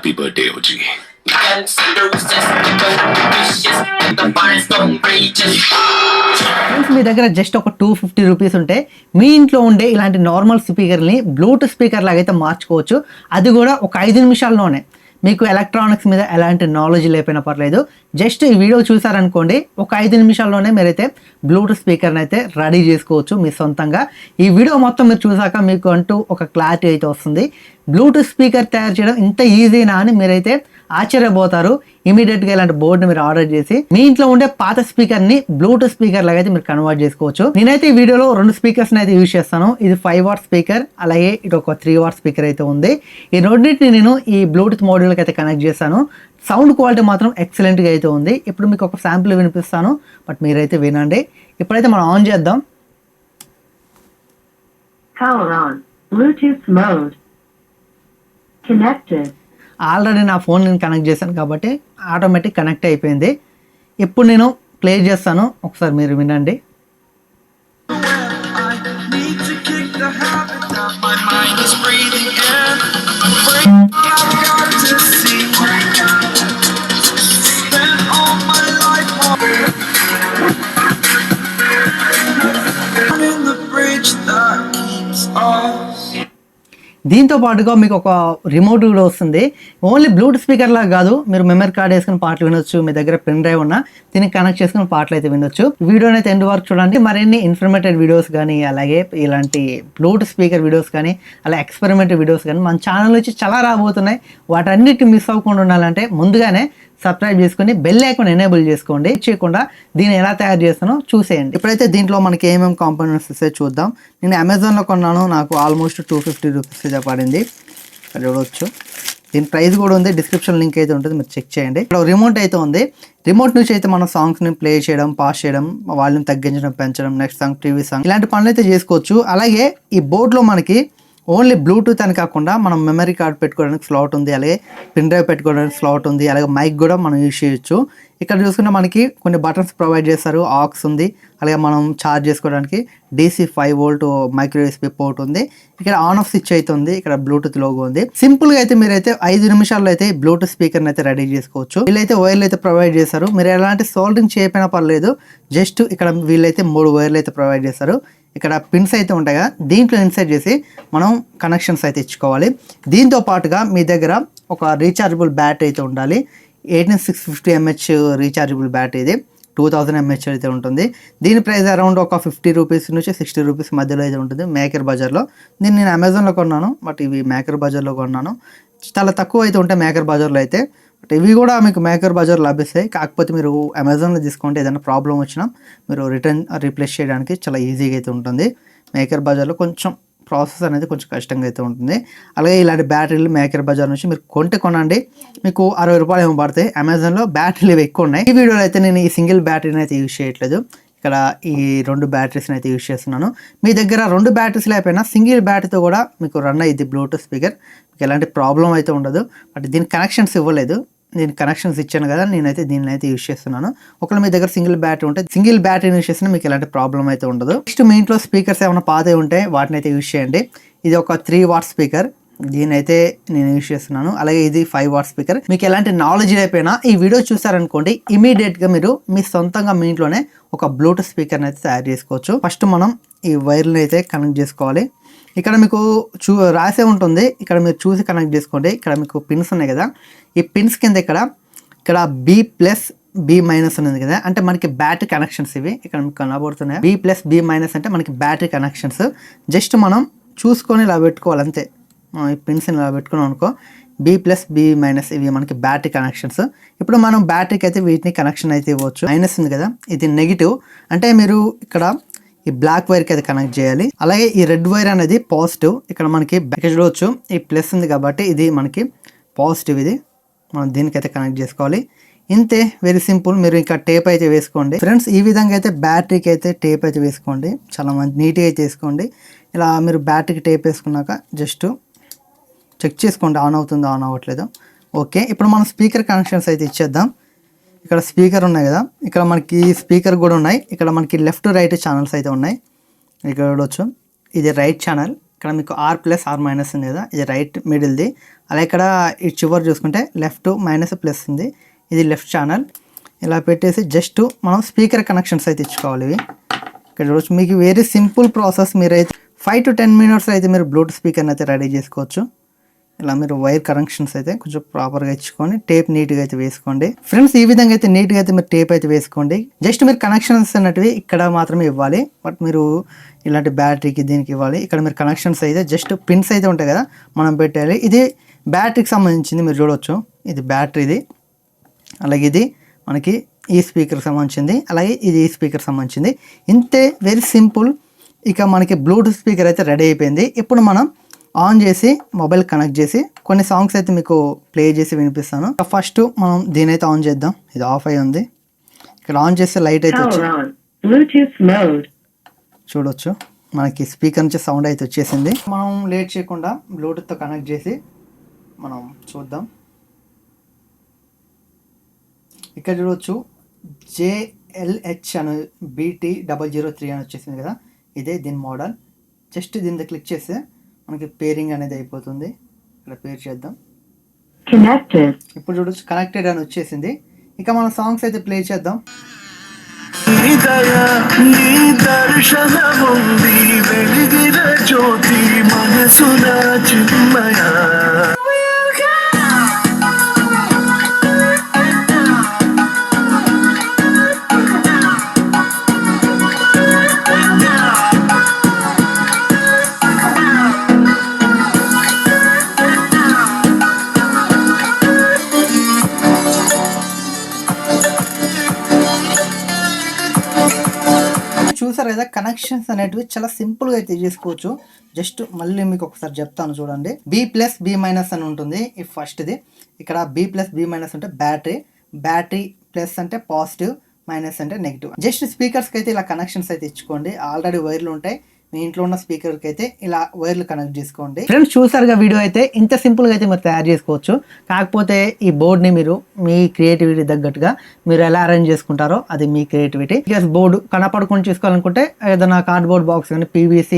Happy birthday OG. మీ దగ్గర just ఒక 250 rupees ఉంటే మీ ఇంట్లో ఉండే ఇలాంటి నార్మల్ స్పీకర్ని బ్లూటూత్ స్పీకర్ లాగైతే మార్చుకోవచ్చు. అది కూడా ఒక 5 నిమిషాల్లోనే. మీకు ఎలక్ట్రానిక్స్ మీద ఎలాంటి నాలెడ్జ్ లేకపోయినా పర్లేదు, జస్ట్ ఈ వీడియో చూసారనుకోండి, ఒక 5 నిమిషాల్లోనే మీరైతే బ్లూటూత్ స్పీకర్ని అయితే రెడీ చేసుకోవచ్చు మీ సొంతంగా. ఈ వీడియో మొత్తం మీరు చూసాక మీకు అంటూ ఒక క్లారిటీ అయితే వస్తుంది. బ్లూటూత్ స్పీకర్ తయారు చేయడం ఇంత ఈజీనా అని మీరైతే ఆశ్చర్యపోతారు. ఇమీడియట్గా ఇలాంటి బోర్డుని మీరు ఆర్డర్ చేసి మీ ఇంట్లో ఉండే పాత స్పీకర్ని బ్లూటూత్ స్పీకర్ లాగా అయితే మీరు కన్వర్ట్ చేసుకోవచ్చు. నేనైతే ఈ వీడియోలో 2 స్పీకర్స్ని అయితే యూజ్ చేస్తాను. ఇది 5 వాట్ స్పీకర్, అలాగే ఇది ఒక 3 వాట్ స్పీకర్ అయితే ఉంది. ఈ రెండింటిని నేను ఈ బ్లూటూత్ మోడ్యూల్కి అయితే కనెక్ట్ చేస్తాను. సౌండ్ క్వాలిటీ మాత్రం ఎక్సలెంట్గా అయితే ఉంది. ఇప్పుడు మీకు ఒక శాంపుల్ వినిపిస్తాను, బట్ మీరైతే వినండి. ఇప్పుడైతే మనం ఆన్ చేద్దాం. Power on. Bluetooth mode. Connected. Already నా ఫోన్ నేను కనెక్ట్ చేశాను కాబట్టి ఆటోమేటిక్ కనెక్ట్ అయిపోయింది. ఇప్పుడు నేను ప్లే చేస్తాను, ఒకసారి మీరు వినండి. దీంతో పాటుగా మీకు ఒక రిమోట్ కూడా వస్తుంది. ఓన్లీ బ్లూటూత్ స్పీకర్ లాగా కాదు, మీరు మెమరీ కార్డ్ వేసుకుని పాటలు వినొచ్చు. మీ దగ్గర పెన్ డ్రైవ్ ఉన్నా దీనికి కనెక్ట్ చేసుకుని పాటలు అయితే వినొచ్చు. వీడియోని అయితే ఎండ్ వరకు చూడండి. మరిన్ని ఇన్ఫర్మేటివ్ వీడియోస్ కానీ, అలాగే ఇలాంటి బ్లూటూత్ స్పీకర్ వీడియోస్ కానీ, అలా ఎక్స్పెరిమెంటల్ వీడియోస్ కానీ మన ఛానల్ నుంచి చాలా రాబోతున్నాయి. వాటన్నిటి మిస్ అవ్వకుండా ఉండాలంటే ముందుగానే సబ్స్క్రైబ్ చేసుకుని బెల్ ఐకాన్ ఎనేబుల్ చేసుకోండి. చేయకుండా దీన్ని ఎలా తయారు చేస్తానో చూసేయండి. ఇప్పుడైతే దీంట్లో మనకి ఏమేమి కాంపోనెంట్స్ వస్తే చూద్దాం. నేను అమెజాన్లో కొన్నాను, నాకు ఆల్మోస్ట్ 250 రూపీస్ అయితే పడింది. ఇక్కడ చూడవచ్చు, దీని ప్రైస్ కూడా ఉంది, డిస్క్రిప్షన్ లింక్ అయితే ఉంటుంది, మీరు చెక్ చేయండి. ఇక్కడ రిమోట్ అయితే ఉంది. రిమోట్ నుంచి అయితే మన సాంగ్స్ని ప్లే చేయడం, పాస్ చేయడం, వాల్యూమ్ తగ్గించడం, పెంచడం, నెక్స్ట్ సాంగ్, టీవీ సాంగ్, ఇలాంటి పనులు అయితే చేసుకోవచ్చు. అలాగే ఈ బోర్డులో మనకి ఓన్లీ బ్లూటూత్ అని కాకుండా మనం మెమరీ కార్డ్ పెట్టుకోవడానికి స్లాట్ ఉంది, అలాగే పిన్ డ్రైవ్ పెట్టుకోవడానికి స్లాట్ ఉంది, అలాగే మైక్ కూడా మనం యూజ్ చేయొచ్చు. ఇక్కడ చూసుకుంటే మనకి కొన్ని బటన్స్ ప్రొవైడ్ చేస్తారు, ఆక్స్ ఉంది, అలాగే మనం ఛార్జ్ చేసుకోవడానికి DC 5 volt micro USB port ఉంది. ఇక్కడ ఆన్ ఆఫ్ స్విచ్ అయితే ఉంది, ఇక్కడ బ్లూటూత్ లోగో ఉంది. సింపుల్ గా అయితే మీరైతే 5 నిమిషాల్లో అయితే బ్లూటూత్ స్పీకర్ని అయితే రెడీ చేసుకోవచ్చు. వీళ్ళైతే వైర్లు అయితే ప్రొవైడ్ చేస్తారు. మీరు ఎలాంటి సోల్డరింగ్ చేయకపోయినా పర్లేదు, జస్ట్ ఇక్కడ వీళ్ళైతే 3 వైర్లు అయితే ప్రొవైడ్ చేస్తారు. ఇక్కడ పిన్స్ అయితే ఉంటాయి కదా, దీంట్లో ఇన్సర్ట్ చేసి మనం కనెక్షన్స్ అయితే ఇచ్చుకోవాలి. దీంతో పాటుగా మీ దగ్గర ఒక రీఛార్జబుల్ బ్యాటరీ అయితే ఉండాలి. 18650 mAh రీఛార్జబుల్ బ్యాటరీ, ఇది 2000 mAh అయితే ఉంటుంది. దీని ప్రైస్ అరౌండ్ ఒక 50 రూపీస్ నుంచి 60 రూపీస్ మధ్యలో అయితే ఉంటుంది మేకర్ బజార్లో. దీన్ని నేను అమెజాన్లో కొన్నాను, బట్ ఇవి మేకర్ బజార్లో కొన్నాను. చాలా తక్కువ అయితే ఉంటాయి మేకర్ బజార్లో అయితే, బట్ ఇవి కూడా మీకు మేకర్ బజార్ లభిస్తాయి. కాకపోతే మీరు అమెజాన్లో తీసుకుంటే ఏదైనా ప్రాబ్లం వచ్చినా మీరు రిటర్న్ రీప్లేస్ చేయడానికి చాలా ఈజీగా అయితే ఉంటుంది. మేకర్ బజార్లో కొంచెం ప్రాసెస్ అనేది కొంచెం కష్టంగా అయితే ఉంటుంది. అలాగే ఇలాంటి బ్యాటరీలు మేకర్ బజార్ నుంచి మీరు కొనండి, మీకు 60 రూపాయలు ఏమో పడతాయి. అమెజాన్లో బ్యాటరీలు ఇవి ఎక్కువ ఉన్నాయి. ఈ వీడియోలో అయితే నేను ఈ సింగిల్ బ్యాటరీని అయితే యూజ్ చేయట్లేదు, ఇక్కడ ఈ 2 బ్యాటరీస్ని అయితే యూజ్ చేస్తున్నాను. మీ దగ్గర 2 బ్యాటరీస్ లేకపోయినా సింగిల్ బ్యాటరీతో కూడా మీకు రన్ అయ్యింది బ్లూటూత్ స్పీకర్, మీకు ఎలాంటి ప్రాబ్లం అయితే ఉండదు. బట్ దీనికి కనెక్షన్స్ ఇవ్వలేదు, నేను కనెక్షన్స్ ఇచ్చాను కదా, నేనైతే దీన్ని అయితే యూజ్ చేస్తున్నాను. ఒకవేళ మీ దగ్గర సింగిల్ బ్యాటరీ ఉంటే సింగిల్ బ్యాటరీ యూజ్ చేసినా మీకు ఎలాంటి ప్రాబ్లం అయితే ఉండదు. నెక్స్ట్ మీ ఇంట్లో స్పీకర్స్ ఏమైనా పాతవి ఉంటే వాటిని అయితే యూజ్ చేయండి. ఇది ఒక 3 వాట్ స్పీకర్, దీని అయితే నేను యూజ్ చేస్తున్నాను. అలాగే ఇది 5 వాట్ స్పీకర్. మీకు ఎలాంటి నాలెడ్జ్ అయిపోయినా ఈ వీడియో చూసారనుకోండి, ఇమీడియట్గా మీరు మీ సొంతంగా మీ ఇంట్లోనే ఒక బ్లూటూత్ స్పీకర్ని అయితే తయారు చేసుకోవచ్చు. ఫస్ట్ మనం ఈ వైర్ని అయితే కనెక్ట్ చేసుకోవాలి. ఇక్కడ మీకు రాసే ఉంటుంది, ఇక్కడ మీరు చూసి కనెక్ట్ చేసుకోండి. ఇక్కడ మీకు పిన్స్ ఉన్నాయి కదా, ఈ పిన్స్ కింద ఇక్కడ B+ B- ఉంది కదా, అంటే మనకి బ్యాటరీ కనెక్షన్స్ ఇవి ఇక్కడ మీకు కనబడుతున్నాయి. B+ B- అంటే మనకి బ్యాటరీ కనెక్షన్స్. జస్ట్ మనం చూసుకొని ఇలా పెట్టుకోవాలి అంతే. ఈ పిన్స్ ఇలా పెట్టుకున్నాం అనుకో, B+ B- ఇవి మనకి బ్యాటరీ కనెక్షన్స్. ఇప్పుడు మనం బ్యాటరీకి అయితే వీటిని కనెక్షన్ అయితే ఇవ్వచ్చు. మైనస్ ఉంది కదా, ఇది నెగిటివ్, అంటే మీరు ఇక్కడ ఈ బ్లాక్ వైర్కి అయితే కనెక్ట్ చేయాలి. అలాగే ఈ రెడ్ వైర్ అనేది పాజిటివ్. ఇక్కడ మనకి చూడవచ్చు ఈ ప్లస్ ఉంది కాబట్టి ఇది మనకి పాజిటివ్, ఇది మనం దీనికైతే కనెక్ట్ చేసుకోవాలి. ఇంతే, వెరీ సింపుల్. మీరు ఇంకా టేప్ అయితే వేసుకోండి ఫ్రెండ్స్. ఈ విధంగా అయితే బ్యాటరీకి అయితే టేప్ అయితే వేసుకోండి, చాలా మంచి నీట్గా అయితే వేసుకోండి. ఇలా మీరు బ్యాటరీకి టేప్ వేసుకున్నాక జస్ట్ చెక్ చేసుకోండి ఆన్ అవుతుందో ఆన్ అవ్వట్లేదు. ఓకే, ఇప్పుడు మనం స్పీకర్ కనెక్షన్స్ అయితే ఇచ్చేద్దాం. ఇక్కడ స్పీకర్ ఉన్నాయి కదా, ఇక్కడ మనకి స్పీకర్ కూడా ఉన్నాయి. ఇక్కడ మనకి లెఫ్ట్ రైట్ ఛానల్స్ అయితే ఉన్నాయి. ఇక్కడ చూడవచ్చు, ఇది రైట్ ఛానల్, ఇక్కడ మీకు R+R- ఉంది కదా, ఇది రైట్ మిడిల్ది. అలా ఇక్కడ ఈ చివరి చూసుకుంటే లెఫ్ట్ -+ ఉంది, ఇది లెఫ్ట్ ఛానల్. ఇలా పెట్టేసి జస్ట్ మనం స్పీకర్ కనెక్షన్స్ అయితే ఇచ్చుకోవాలి. ఇవి ఇక్కడ చూడవచ్చు. మీకు వెరీ సింపుల్ ప్రాసెస్. మీరైతే 5 to 10 minutes అయితే మీరు బ్లూటూత్ స్పీకర్ని అయితే రెడీ చేసుకోవచ్చు. ఇలా మీరు వైర్ కనెక్షన్స్ అయితే కొంచెం ప్రాపర్గా ఇచ్చుకొని టేప్ నీట్గా అయితే వేసుకోండి ఫ్రెండ్స్. ఈ విధంగా అయితే నీట్గా అయితే మీరు టేప్ అయితే వేసుకోండి. జస్ట్ మీరు కనెక్షన్స్ అన్నటివి ఇక్కడ మాత్రమే ఇవ్వాలి, బట్ మీరు ఇలాంటి బ్యాటరీకి దీనికి ఇవ్వాలి. ఇక్కడ మీరు కనెక్షన్స్ అయితే జస్ట్ పిన్స్ అయితే ఉంటాయి కదా, మనం పెట్టాలి. ఇది బ్యాటరీకి సంబంధించింది, మీరు చూడవచ్చు. ఇది బ్యాటరీది. అలాగే ఇది మనకి ఈ స్పీకర్కి సంబంధించింది, అలాగే ఇది ఈ స్పీకర్ సంబంధించింది. ఇంతే, వెరీ సింపుల్. ఇక మనకి బ్లూటూత్ స్పీకర్ అయితే రెడీ అయిపోయింది. ఇప్పుడు మనం ఆన్ చేసి మొబైల్ కనెక్ట్ చేసి కొన్ని సాంగ్స్ అయితే మీకు ప్లే చేసి వినిపిస్తాను. ఫస్ట్ మనం దీని అయితే ఆన్ చేద్దాం. ఇది ఆఫ్ అయి ఉంది. ఇక్కడ ఆన్ చేస్తే లైట్ అయితే Power on. Bluetooth mode. చూడొచ్చు. మనకి స్పీకర్ నుంచి సౌండ్ అయితే వచ్చేసింది. మనం లేట్ చేయకుండా బ్లూటూత్తో కనెక్ట్ చేసి మనం చూద్దాం. ఇక్కడ చూడవచ్చు JLH అని BT003 అని వచ్చేసింది కదా, ఇదే దీని మోడల్. జస్ట్ దీని క్లిక్ చేస్తే మనకి పేరింగ్ అనేది అయిపోతుంది. ఇక్కడ పేర్ చేద్దాం. Connected. ఇప్పుడు చూడొచ్చు కనెక్టెడ్ అని వచ్చేసింది. ఇక మనం సాంగ్స్ అయితే ప్లే చేద్దాం. దర్శనముంది వెలిగిన జ్యోతి మనసున చిన్మయ. చూసారు కదా, కనెక్షన్స్ అనేటివి చాలా సింపుల్గా అయితే చేసుకోవచ్చు. జస్ట్ మళ్ళీ మీకు ఒకసారి చెప్తాను చూడండి. B+B- అని ఉంటుంది ఈ ఫస్ట్ది. ఇక్కడ B+B- అంటే బ్యాటరీ ప్లస్ అంటే పాజిటివ్, మైనస్ అంటే నెగిటివ్. జస్ట్ స్పీకర్స్కి అయితే ఇలా కనెక్షన్స్ అయితే ఇచ్చుకోండి. ఆల్రెడీ వైర్లు ఉంటాయి, మీ ఇంట్లో ఉన్న స్పీకర్కి అయితే ఇలా వైర్లు కనెక్ట్ చేసుకోండి. ఫ్రెండ్స్ చూసారుగా, వీడియో అయితే ఇంత సింపుల్గా అయితే మీరు తయారు చేసుకోవచ్చు. కాకపోతే ఈ బోర్డ్ని మీరు మీ క్రియేటివిటీ తగ్గట్టుగా మీరు ఎలా అరేంజ్ చేసుకుంటారో అది మీ క్రియేటివిటీ. బోర్డు కనపడకుండా చేసుకోవాలనుకుంటే ఏదైనా కార్డ్బోర్డ్ బాక్స్ కానీ PVC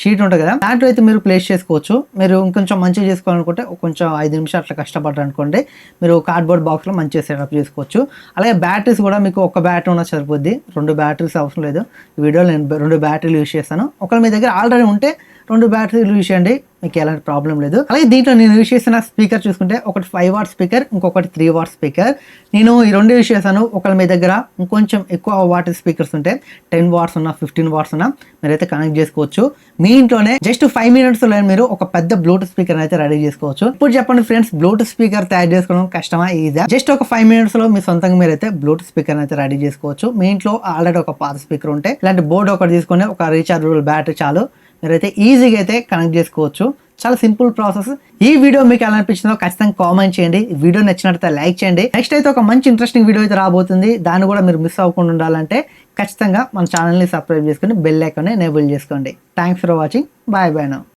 షీట్ ఉంటుంది కదా, దాంట్లో అయితే మీరు ప్లేస్ చేసుకోవచ్చు. మీరు ఇంకొంచెం మంచిగా చేసుకోవాలనుకుంటే కొంచెం 5 నిమిషాలు అట్లా కష్టపడ్డారు అనుకోండి, మీరు కార్డ్బోర్డ్ బాక్స్లో మంచిగా సెటప్ చేసుకోవచ్చు. అలాగే బ్యాటరీస్ కూడా మీకు ఒక బ్యాటరీ ఉన్న సరిపోద్ది, 2 బ్యాటరీస్ అవసరం లేదు. ఈ వీడియోలో నేను 2 బ్యాటరీలు యూజ్ చేస్తాను. ఒకవేళ మీ దగ్గర ఆల్రెడీ ఉంటే 2 బ్యాటరీలు యూజ్ చేయండి, మీకు ఎలాంటి ప్రాబ్లం లేదు. అలాగే దీంట్లో నేను యూజ్ చేసిన స్పీకర్ చూసుకుంటే ఒకటి 5 వాట్ స్పీకర్, ఇంకొకటి 3 వాట్ స్పీకర్. నేను ఈ 2 యూజ్ చేశాను. ఒకవేళ మీ దగ్గర ఇంకొంచెం ఎక్కువ వాట్ స్పీకర్స్ ఉంటే 10 వాట్స్ ఉన్నా 15 వాట్స్ ఉన్నా మీరైతే కనెక్ట్ చేసుకోవచ్చు. మీ ఇంట్లోనే జస్ట్ 5 minutes లో మీరు ఒక పెద్ద బ్లూటూత్ స్పీకర్ అయితే రెడీ చేసుకోవచ్చు. ఇప్పుడు చెప్పండి ఫ్రెండ్స్, బ్లూటూత్ స్పీకర్ తయారు చేసుకోవడం కష్టమా ఈజా? జస్ట్ ఒక 5 minutes లో మీ సొంతంగా మీరైతే బ్లూటూత్ స్పీకర్ అయితే రెడీ చేసుకోవచ్చు. మీ ఇంట్లో ఆల్రెడీ ఒక పాత స్పీకర్ ఉంటే ఇలాంటి బోర్డు ఒకటి తీసుకొని ఒక రీచార్జబుల్ బ్యాటరీ చాలు, మీరైతే ఈజీగా అయితే కనెక్ట్ చేసుకోవచ్చు. చాలా సింపుల్ ప్రాసెస్. ఈ వీడియో మీకు ఎలా అనిపించిందో ఖచ్చితంగా కామెంట్ చేయండి. ఈ వీడియో నచ్చినట్లయితే లైక్ చేయండి. నెక్స్ట్ అయితే ఒక మంచి ఇంట్రెస్టింగ్ వీడియో అయితే రాబోతుంది. దాన్ని కూడా మీరు మిస్ అవ్వకుండా ఉండాలంటే ఖచ్చితంగా మన ఛానల్ని సబ్స్క్రైబ్ చేసుకొని బెల్ ఐకాన్ని ఎనేబుల్ చేసుకోండి. Thanks for watching. Bye bye now.